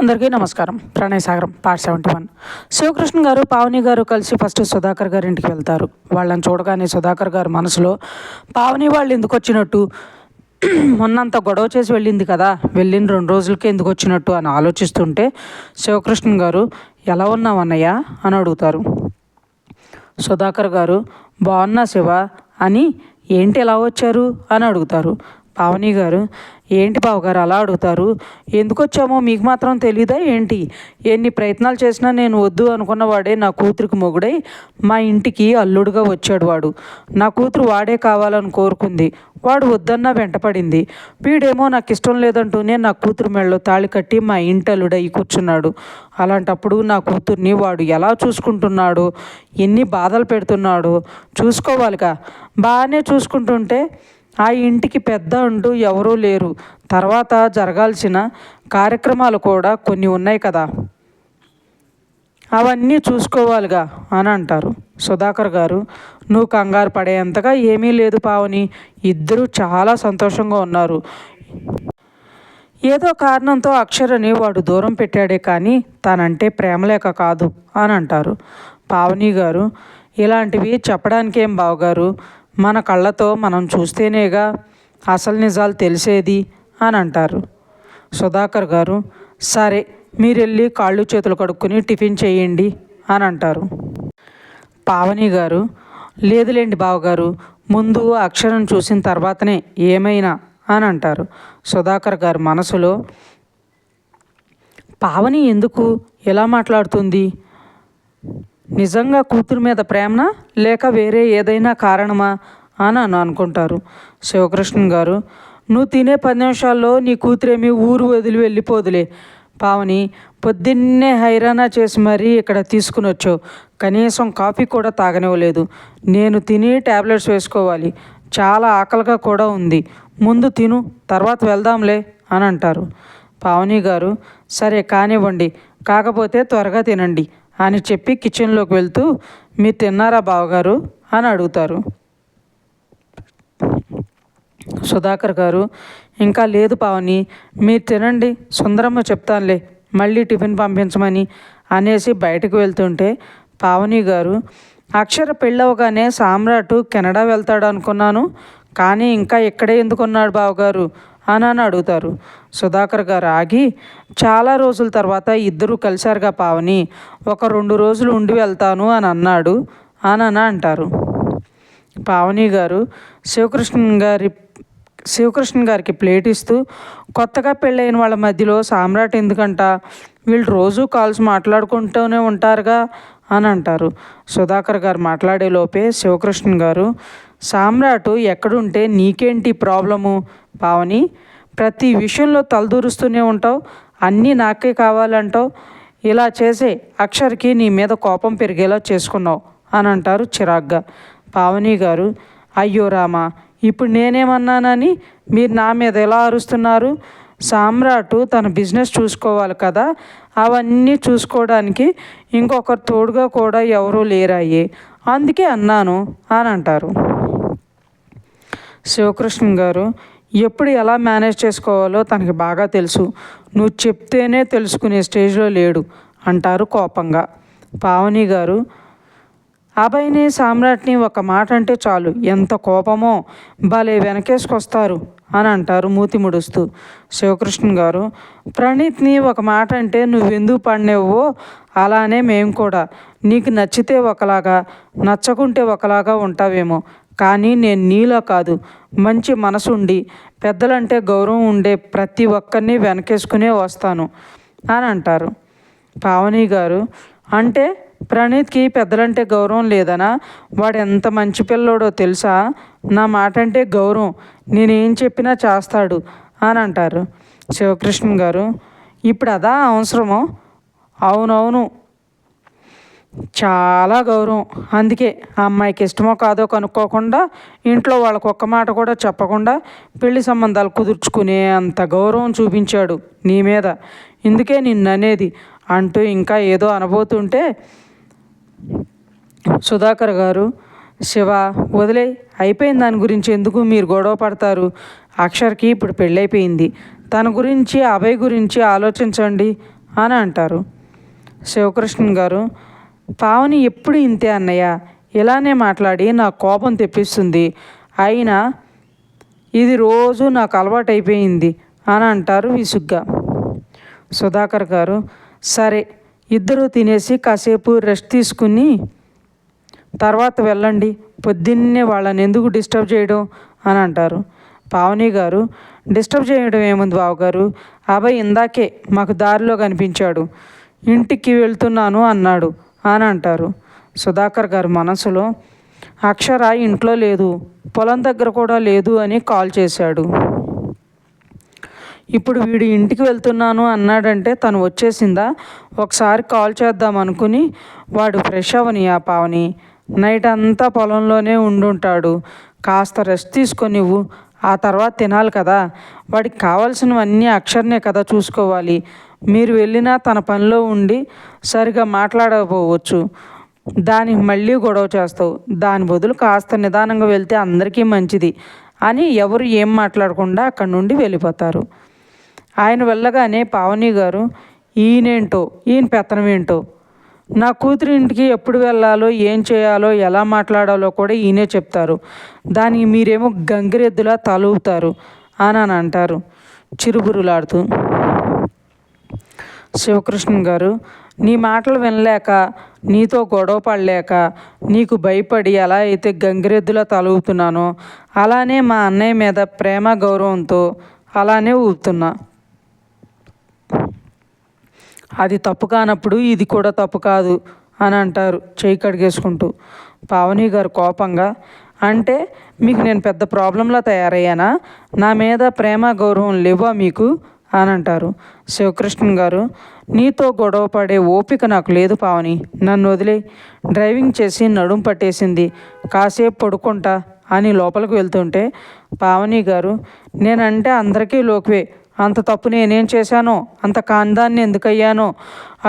అందరికీ నమస్కారం. ప్రణయ్ సాగరం పార్ట్ 71. శివకృష్ణ గారు పావని గారు కలిసి ఫస్ట్ సుధాకర్ గారి ఇంటికి వెళ్తారు. వాళ్ళని చూడగానే సుధాకర్ గారు మనసులో పావని వాళ్ళు ఎందుకు వచ్చినట్టు, మొన్నంత గొడవ చేసి వెళ్ళింది కదా, వెళ్ళిన 2 రోజులకే ఎందుకు వచ్చినట్టు అని ఆలోచిస్తుంటే శివకృష్ణ గారు ఎలా ఉన్నావు అన్నయ్య అని అడుగుతారు. సుధాకర్ గారు బాగున్నా శివ అని, ఏంటి ఎలా వచ్చారు అని అడుగుతారు. పావని గారు ఏంటి బావగారు అలా అడుగుతారు, ఎందుకు వచ్చామో మీకు మాత్రం తెలీదా ఏంటి, ఎన్ని ప్రయత్నాలు చేసినా నేను వద్దు అనుకున్నవాడే నా కూతురికి మొగుడై మా ఇంటికి అల్లుడుగా వచ్చాడు. వాడు నా కూతురు వాడే కావాలని కోరుకుంది, వాడు వద్దన్నా వెంటపడింది. వీడేమో నాకు ఇష్టం లేదంటూనే నా కూతురు మెడలో తాళి కట్టి మా ఇంటి అల్లుడై కూర్చున్నాడు. అలాంటప్పుడు నా కూతుర్ని వాడు ఎలా చూసుకుంటున్నాడో, ఎన్ని బాధలు పెడుతున్నాడో చూసుకోవాలిగా. బాగానే చూసుకుంటుంటే ఆ ఇంటికి పెద్ద అంటూ ఎవరూ లేరు, తర్వాత జరగాల్సిన కార్యక్రమాలు కూడా కొన్ని ఉన్నాయి కదా, అవన్నీ చూసుకోవాలిగా అని అంటారు. సుధాకర్ గారు నువ్వు కంగారు పడేంతగా ఏమీ లేదు పావని, ఇద్దరూ చాలా సంతోషంగా ఉన్నారు. ఏదో కారణంతో అక్షరని వాడు దూరం పెట్టాడే కానీ తనంటే ప్రేమలేక కాదు అని అంటారు. పావని గారు ఇలాంటివి చెప్పడానికేం బావగారు, మన కళ్ళతో మనం చూస్తేనేగా అసలు నిజాలు తెలిసేది అని అంటారు. సుధాకర్ గారు సరే మీరు వెళ్ళి కాళ్ళు చేతులు కడుక్కొని టిఫిన్ చేయండి అని అంటారు. పావని గారు లేదులేండి బావగారు, ముందు అక్షరం చూసిన తర్వాతనే ఏమైనా అని అంటారు. సుధాకర్ గారు మనసులో పావని ఎందుకు ఎలా మాట్లాడుతుంది, నిజంగా కూతురు మీద ప్రేమనా లేక వేరే ఏదైనా కారణమా అని అనుకుంటారు. శివకృష్ణ గారు నువ్వు తినే 10 నిమిషాల్లో నీ కూతురేమి ఊరు వదిలి వెళ్ళిపోదులే పావని, పొద్దున్నే హైరానా చేసి మరీ ఇక్కడ తీసుకుని వచ్చావు, కనీసం కాఫీ కూడా తాగనివ్వలేదు. నేను తిని ట్యాబ్లెట్స్ వేసుకోవాలి, చాలా ఆకలిగా కూడా ఉంది, ముందు తిను తర్వాత వెళ్దాంలే అని అంటారు. పావని గారు సరే కానివ్వండి, కాకపోతే త్వరగా తినండి అని చెప్పి కిచెన్లోకి వెళ్తూ మీరు తిన్నారా బావగారు అని అడుగుతారు. సుధాకర్ గారు ఇంకా లేదు పావని, మీరు తినండి, సుందరమ్మ చెప్తానులే మళ్ళీ టిఫిన్ పంపించమని అనేసి బయటకు వెళ్తుంటే పావని గారు అక్షర పెళ్ళవగానే సామ్రాట్ కెనడా వెళ్తాడు అనుకున్నాను, కానీ ఇంకా ఇక్కడే ఎందుకున్నాడు బావగారు అని అడుగుతారు. సుధాకర్ గారు ఆగి చాలా రోజుల తర్వాత ఇద్దరూ కలిశారుగా పావని, ఒక 2 రోజులు ఉండి వెళ్తాను అని అన్నాడు అని అంటారు. పావని గారు శివకృష్ణ గారికి ప్లేట్ ఇస్తూ కొత్తగా పెళ్ళైన వాళ్ళ మధ్యలో సామ్రాట్ ఎందుకంట, వీళ్ళు రోజు కాల్స్ మాట్లాడుకుంటూనే ఉంటారుగా అని అంటారు. సుధాకర్ గారు మాట్లాడే లోపే శివకృష్ణ గారు సామ్రాట్ ఎక్కడుంటే నీకేంటి ప్రాబ్లము పావని, ప్రతి విషయంలో తలదూరుస్తూనే ఉంటావు, అన్నీ నాకే కావాలంటావు, ఇలా చేసే అక్షర్కి నీ మీద కోపం పెరిగేలా చేసుకున్నావు అని అంటారు చిరాగ్గా. పావని గారు అయ్యో రామా, ఇప్పుడు నేనేమన్నానని మీరు నా మీద ఎలా అరుస్తున్నారు, సామ్రాట్ తన బిజినెస్ చూసుకోవాలి కదా, అవన్నీ చూసుకోవడానికి ఇంకొకరు తోడుగా కూడా ఎవరూ లేరాయే, అందుకే అన్నాను అని అంటారు. శివకృష్ణ గారు ఎప్పుడు ఎలా మేనేజ్ చేసుకోవాలో తనకి బాగా తెలుసు, నువ్వు చెప్తేనే తెలుసుకునే స్టేజ్లో లేడు అంటారు కోపంగా. పావని గారు అభయ్ని సామ్రాట్ని ఒక మాట అంటే చాలు ఎంత కోపమో, భలే వెనకేసుకొస్తారు అని అంటారు మూతి ముడుస్తూ. శివకృష్ణ గారు ప్రణీత్ని ఒక మాట అంటే నువ్వెందుకు పడినేవో అలానే మేము కూడా, నీకు నచ్చితే ఒకలాగా నచ్చకుంటే ఒకలాగా ఉంటావేమో, కానీ నేను నీలా కాదు, మంచి మనసుండి పెద్దలంటే గౌరవం ఉండే ప్రతి ఒక్కరిని వెనకేసుకునే వస్తాను అని అంటారు. పావని గారు అంటే ప్రణీత్కి పెద్దలంటే గౌరవం లేదనా, వాడు ఎంత మంచి పిల్లోడో తెలుసా, నా మాట అంటే గౌరవం, నేనేం చెప్పినా చేస్తాడు అని అంటారు. శివకృష్ణ గారు ఇప్పుడు అదా అవసరమో, అవునవును చాలా గౌరవం, అందుకే ఆ అమ్మాయికి ఇష్టమో కాదో కనుక్కోకుండా ఇంట్లో వాళ్ళకు ఒక్క మాట కూడా చెప్పకుండా పెళ్లి సంబంధాలు కుదుర్చుకునే అంత గౌరవం చూపించాడు నీ మీద, ఇందుకే నిన్ననేది అంటూ ఇంకా ఏదో అనబోతుంటే సుధాకర్ గారు శివ వదిలే, అయిపోయిన దాని గురించి ఎందుకు మీరు గొడవ పడతారు, అక్షర్కి ఇప్పుడు పెళ్ళైపోయింది, తన గురించి అభయ్ గురించి ఆలోచించండి అని అంటారు. శివకృష్ణన్ గారు, పావని ఎప్పుడు ఇంతే అన్నయ్య, ఇలానే మాట్లాడి నా కోపం తెప్పిస్తుంది. అయినా ఇది రోజు నాకు అలవాటైపోయింది అని అంటారు విసుగ్గా. సుధాకర్ గారు, సరే ఇద్దరూ తినేసి కాసేపు రెస్ట్ తీసుకుని తర్వాత వెళ్ళండి, పొద్దున్నే వాళ్ళని ఎందుకు డిస్టర్బ్ చేయడం అని అంటారు. పావని గారు, డిస్టర్బ్ చేయడం ఏముంది బావగారు, అబ్బాయి ఇందాకే మాకు దారిలో కనిపించాడు, ఇంటికి వెళ్తున్నాను అన్నాడు అని అంటారు. సుధాకర్ గారు మనసులో, అక్షర ఇంట్లో లేదు, పొలం దగ్గర కూడా లేదు అని కాల్ చేశాడు. ఇప్పుడు వీడు ఇంటికి వెళ్తున్నాను అన్నాడంటే తను వచ్చేసిందా, ఒకసారి కాల్ చేద్దాం అనుకుని వాడు ఫ్రెష్ అవని ఆ పావని, నైట్ అంతా పొలంలోనే ఉండుంటాడు, కాస్త రెస్ట్ తీసుకొనివ్వు, ఆ తర్వాత తినాలి కదా, వాడికి కావాల్సినవన్నీ అక్షర్నే కదా చూసుకోవాలి. మీరు వెళ్ళినా తన పనిలో ఉండి సరిగా మాట్లాడకపోవచ్చు, దానికి మళ్ళీ గొడవ చేస్తావు, దాని బదులు కాస్త నిదానంగా వెళ్తే అందరికీ మంచిది అని ఎవరు ఏం మాట్లాడకుండా అక్కడి నుండి వెళ్ళిపోతారు. ఆయన వెళ్ళగానే పావని గారు, ఈయన పెత్తనం ఏంటో, నా కూతురి ఇంటికి ఎప్పుడు వెళ్ళాలో, ఏం చేయాలో, ఎలా మాట్లాడాలో కూడా ఈయనే చెప్తారు, దానికి మీరేమో గంగిరెద్దులా తలూపుతారు అని అంటారు చిరుబురులాడుతూ. శివకృష్ణన్ గారు, నీ మాటలు వినలేక, నీతో గొడవ పడలేక, నీకు భయపడి ఎలా అయితే గంగిరెద్దులా తలూపుతున్నానో అలానే మా అన్నయ్య మీద ప్రేమ గౌరవంతో అలానే ఊపుతున్నా. అది తప్పు కానప్పుడు ఇది కూడా తప్పు కాదు అని అంటారు చేయి కడిగేసుకుంటూ. పావని గారు కోపంగా, అంటే మీకు నేను పెద్ద ప్రాబ్లంలా తయారయ్యానా, నా మీద ప్రేమ గౌరవం లేవా మీకు అని అంటారు. శివకృష్ణన్ గారు, నీతో గొడవ పడే ఓపిక నాకు లేదు పావని, నన్ను వదిలే, డ్రైవింగ్ చేసి నడుం పట్టేసింది, కాసేపు పడుకుంటా అని లోపలికి వెళ్తుంటే పావని గారు, నేనంటే అందరికీ లోకువే, అంత తప్పు నేనేం చేశానో, అంత కాందాన్ని ఎందుకయ్యానో,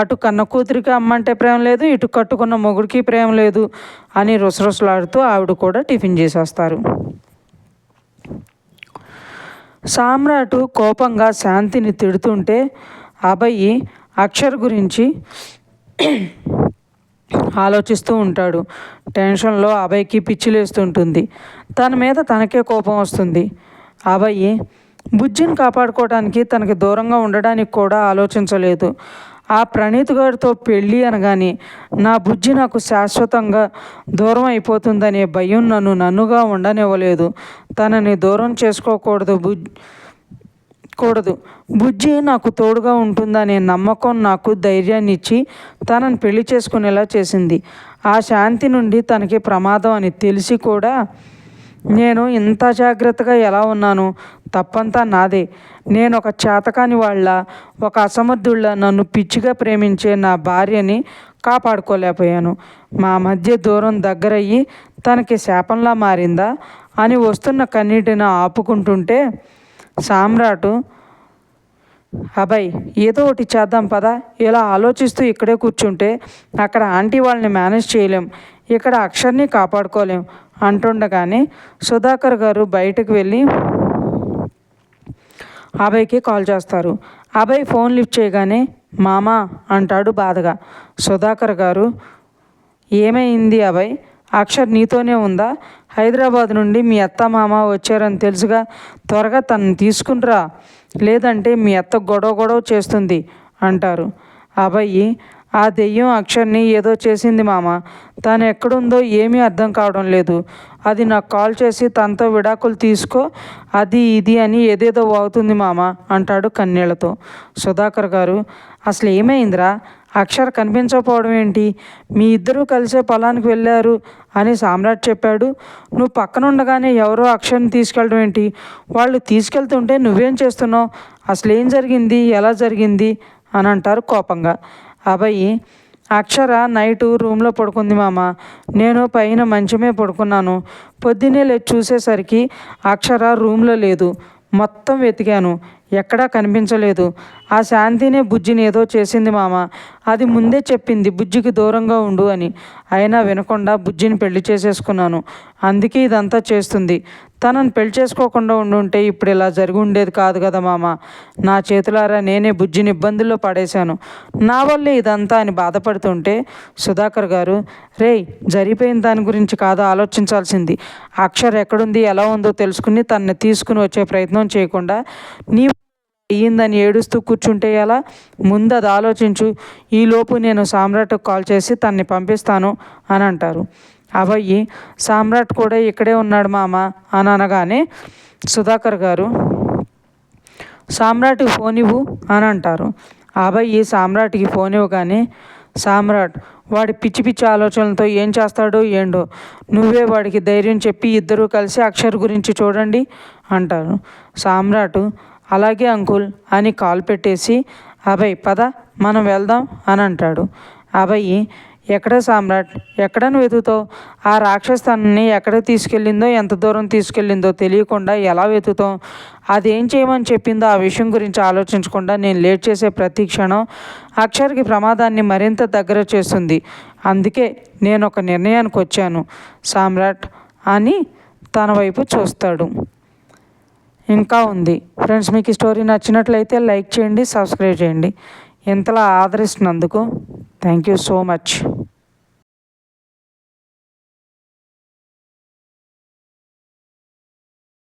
అటు కన్న కూతురికి అమ్మంటే ప్రేమ లేదు, ఇటు కట్టుకున్న మొగుడికి ప్రేమ లేదు అని రుసరుసలాడుతూ ఆవిడ కూడా టిఫిన్ చేసేస్తారు. సామ్రాటు కోపంగా శాంతిని తిడుతుంటే అభయ్ అక్షర్ గురించి ఆలోచిస్తూ ఉంటాడు. టెన్షన్లో అభయ్కి పిచ్చిలేస్తుంటుంది, తన మీద తనకే కోపం వస్తుంది. అభయ్ బుజ్జిని కాపాడుకోవడానికి తనకి దూరంగా ఉండడానికి కూడా ఆలోచించలేదు. ఆ ప్రణీత్ గారితో పెళ్ళి అనగానే నా బుజ్జి నాకు శాశ్వతంగా దూరం అయిపోతుందనే భయం నన్నుగా ఉండనివ్వలేదు. తనని దూరం చేసుకోకూడదు బుజ్జి నాకు తోడుగా ఉంటుందనే నమ్మకం నాకు ధైర్యాన్ని ఇచ్చి తనని పెళ్లి చేసుకునేలా చేసింది. ఆ శాంతి నుండి తనకి ప్రమాదం అని తెలిసి కూడా నేను ఇంత జాగ్రత్తగా ఎలా ఉన్నాను, తప్పంతా నాదే. నేను ఒక చేతకాని వాళ్ళ, ఒక అసమర్థుళ్ళ నన్ను పిచ్చిగా ప్రేమించే నా భార్యని కాపాడుకోలేకపోయాను. మా మధ్య దూరం దగ్గరయ్యి తనకి శాపంలా మారిందా అని వస్తున్న కన్నీటిని ఆపుకుంటుంటే సామ్రాటు, అభయ్ ఏదో ఒకటి చేద్దాం పదా, ఇలా ఆలోచిస్తూ ఇక్కడే కూర్చుంటే అక్కడ ఆంటీ వాళ్ళని మేనేజ్ చేయలేం, ఇక్కడ అక్షర్ని కాపాడుకోలేం అంటుండగానే సుధాకర్ గారు బయటకు వెళ్ళి అభయ్కి కాల్ చేస్తారు. అభయ్ ఫోన్ లిఫ్ట్ చేయగానే మామా అంటాడు బాధగా. సుధాకర్ గారు, ఏమైంది అభయ్, అక్షర్ నీతోనే ఉందా, హైదరాబాద్ నుండి మీ అత్త మామ వచ్చారని తెలుసుగా, త్వరగా తనని తీసుకునిరా, లేదంటే మీ అత్త గొడవ చేస్తుంది అంటారు. అభయ్, ఆ దెయ్యం అక్షర్ని ఏదో చేసింది మామ, తను ఎక్కడుందో ఏమీ అర్థం కావడం లేదు, అది నాకు కాల్ చేసి తనతో విడాకులు తీసుకో అది ఇది అని ఏదేదో అవుతుంది మామ అంటాడు కన్నీళ్లతో. సుధాకర్ గారు, అసలు ఏమైందిరా, అక్షర్ కనిపించకపోవడం ఏంటి, మీ ఇద్దరూ కలిసే పొలానికి వెళ్ళారు అని సామ్రాట్ చెప్పాడు, నువ్వు పక్కన ఉండగానే ఎవరో అక్షర్ని తీసుకెళ్ళడం ఏంటి, వాళ్ళు తీసుకెళ్తుంటే నువ్వేం చేస్తున్నావు, అసలు ఏం జరిగింది, ఎలా జరిగింది అని అంటారు కోపంగా. అభయ్, అక్షర నైటు రూమ్లో పడుకుంది మామ, నేను పైన మంచమే పడుకున్నాను, పొద్దున్నే లేచి చూసేసరికి అక్షర రూమ్లో లేదు, మొత్తం వెతికాను ఎక్కడా కనిపించలేదు, ఆ శాంతినే బుజ్జిని ఏదో చేసింది మామ. అది ముందే చెప్పింది బుజ్జికి దూరంగా ఉండు అని. అయినా వినకుండా బుజ్జిని పెళ్లి చేసేసుకున్నాను. అందుకే ఇదంతా చేస్తుంది. తనని పెళ్లి చేసుకోకుండా ఉండుంటే ఇప్పుడు ఇలా జరిగి ఉండేది కాదు కదా మామ. నా చేతులారా నేనే బుజ్జిని ఇబ్బందుల్లో పడేశాను. నా వల్లే ఇదంతా అని బాధపడుతుంటే సుధాకర్ గారు, రేయ్, జరిగిపోయిన దాని గురించి కాదు ఆలోచించాల్సింది. అక్షర్ ఎక్కడుంది, ఎలా ఉందో తెలుసుకుని తనని తీసుకుని వచ్చే ప్రయత్నం చేయకుండా నీ అయ్యిందని ఏడుస్తూ కూర్చుంటే ఎలా? ముందు అది ఆలోచించు. ఈలోపు నేను సామ్రాట్కి కాల్ చేసి తన్ని పంపిస్తాను అని అంటారు. అభయ్, సామ్రాట్ కూడా ఇక్కడే ఉన్నాడు మామ అని అనగానే సుధాకర్ గారు, సామ్రాట్కి ఫోన్ ఇవ్వు అని అంటారు. అభయ్ సామ్రాట్కి ఫోన్ ఇవ్వగానే, సామ్రాట్ వాడి పిచ్చి పిచ్చి ఆలోచనలతో ఏం చేస్తాడో ఏండో, నువ్వే వాడికి ధైర్యం చెప్పి ఇద్దరూ కలిసి అక్షర్ గురించి చూడండి అంటారు. సామ్రాట్ అలాగే అంకుల్ అని కాల్ పెట్టేసి, అభయ్ పద మనం వెళ్దాం అని అంటాడు. అభయ్, ఎక్కడ సామ్రాట్, ఎక్కడని వెతుకుతావు? ఆ రాక్షసాన్ని ఎక్కడ తీసుకెళ్ళిందో, ఎంత దూరం తీసుకెళ్ళిందో తెలియకుండా ఎలా వెతుకుతాం? అదేం చేయమని చెప్పిందో ఆ విషయం గురించి ఆలోచించకుండా నేను లేట్ చేసే ప్రతి క్షణం అక్షర్కి ప్రమాదాన్ని మరింత దగ్గర చేస్తుంది. అందుకే నేను ఒక నిర్ణయానికి వచ్చాను సామ్రాట్ అని తన వైపు చూస్తాడు. ఇంకా ఉంది ఫ్రెండ్స్. మీకు ఈ స్టోరీ నచ్చినట్లయితే లైక్ చేయండి, సబ్స్క్రైబ్ చేయండి. ఇంతలా ఆదరిస్తున్నందుకు థ్యాంక్ యూ సో మచ్.